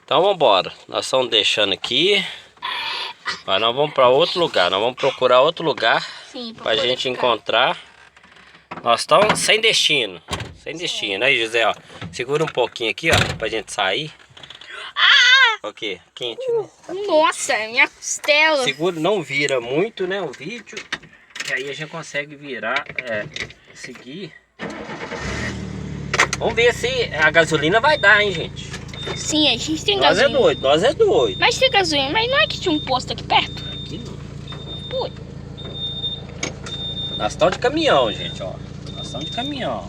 Então vambora. Nós estamos deixando aqui. Mas nós vamos para outro lugar. Nós vamos procurar outro lugar. Sim, pra gente encontrar. Nós estamos sem destino. Sem destino. Aí, José, ó. Segura um pouquinho aqui, ó. Pra gente sair. Ah! O quê? Quente, né? Nossa, minha costela. Segura, não vira muito, né? O vídeo. Que aí a gente consegue virar. Seguir. Vamos ver se a gasolina vai dar, hein, gente? Sim, a gente tem Nós gasolina. Nós é doido. Mas tem gasolina, mas não é que tinha um posto aqui perto? Aqui não. Pô. Nós estamos de caminhão, gente, ó. Nós estamos de caminhão.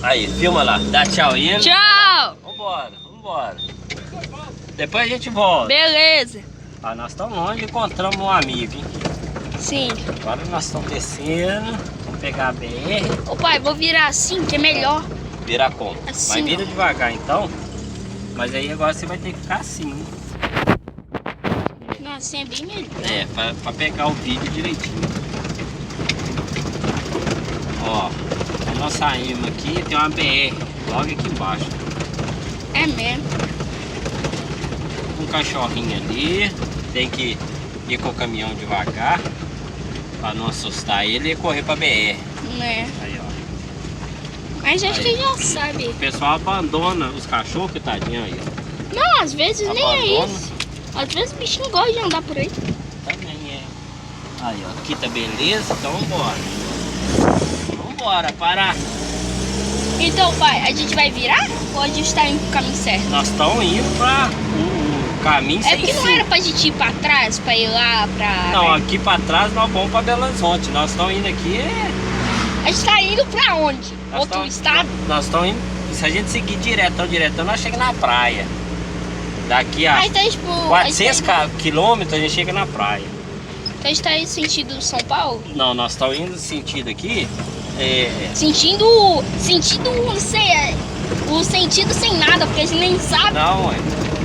Aí, filma lá. Dá tchau aí. Tchau! Vambora, vambora. Depois a gente volta. Beleza. Ah, nós estamos longe e encontramos um amigo, hein? Sim. Agora nós estamos descendo. Vamos pegar a BR. Ô pai, vou virar assim que é melhor. Virar como? Assim, Mas vira ó. devagar então. Mas aí agora você vai ter que ficar assim, né? Não, assim é bem melhor. Pra pegar o vídeo direitinho. Ó, nós saímos aqui, tem uma BR logo aqui embaixo. É mesmo. Um cachorrinho ali, tem que ir com o caminhão devagar pra não assustar ele e correr pra BR. Né? Aí, ó. Mas acho Aí. que já sabe. O pessoal abandona os cachorros, que tadinho aí, ó. Não, às vezes nem é Abandona. isso. Às vezes o bichinho gosta de andar por aí. Também é. Aí, ó, aqui tá beleza, então vambora. Vambora, parar. Então, pai, a gente vai virar ou a gente tá indo pro caminho certo? Nós estamos indo pra o caminho É sem porque não fim. era pra gente ir pra trás, pra ir lá, pra... Não, aqui pra trás nós vamos pra Belo Horizonte. Nós estamos indo aqui. A gente tá indo pra onde? Nós Outro tamo- estado? Nós estamos indo. Se a gente seguir diretão, nós chegamos na praia. Daqui a Aí tá tipo... 400 quilômetros a gente chega na praia. Então a gente tá indo sentido São Paulo? Não, nós estamos indo sentido aqui. Sentindo, não sei, o sentido sem nada, porque a gente nem sabe. Não,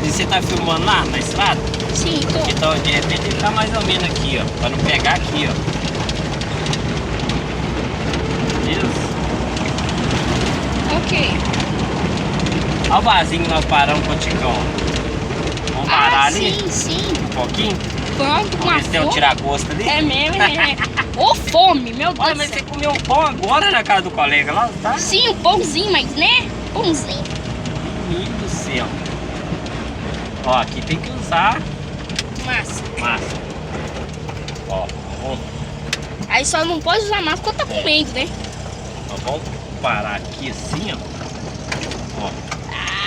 e você tá filmando lá na estrada? Sim, tô. Então de repente ele tá mais ou menos aqui, ó. Pra não pegar aqui, ó. Isso. Ok. Olha o vasinho que nós paramos com o Ticão. Vamos parar ali Sim, sim. um pouquinho. Pronto, com Vamos a ver se tem um fome. tiragosto ali. É mesmo, é. Ô, fome, meu Deus Olha, do mas céu. você comeu um pão agora na casa do colega lá, tá? Sim, um pãozinho, mas né? Pãozinho. Meu Deus do céu. Ó, aqui tem que usar Massa. massa. Ó, vamos, Aí só não pode usar massa quando tá comendo, né? nós vamos parar aqui assim, ó. Ó,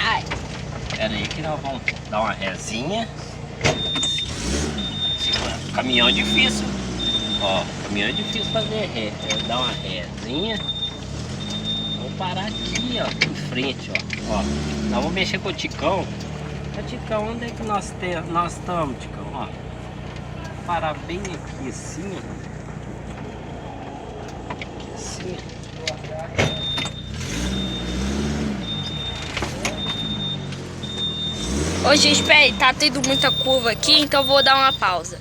Ai, pera aí que nós vamos dar uma resinha. Caminhão é difícil. Ó, caminhão é difícil fazer ré. Dar uma resinha. Vamos parar aqui, ó, em frente, ó. Nós vamos mexer com o Ticão. Ô, Ticão, onde é que nós estamos, Ticão? Ó, parar bem aqui assim, ó. Aqui assim. ô gente, espera aí, tá tendo muita curva aqui, então eu vou dar uma pausa.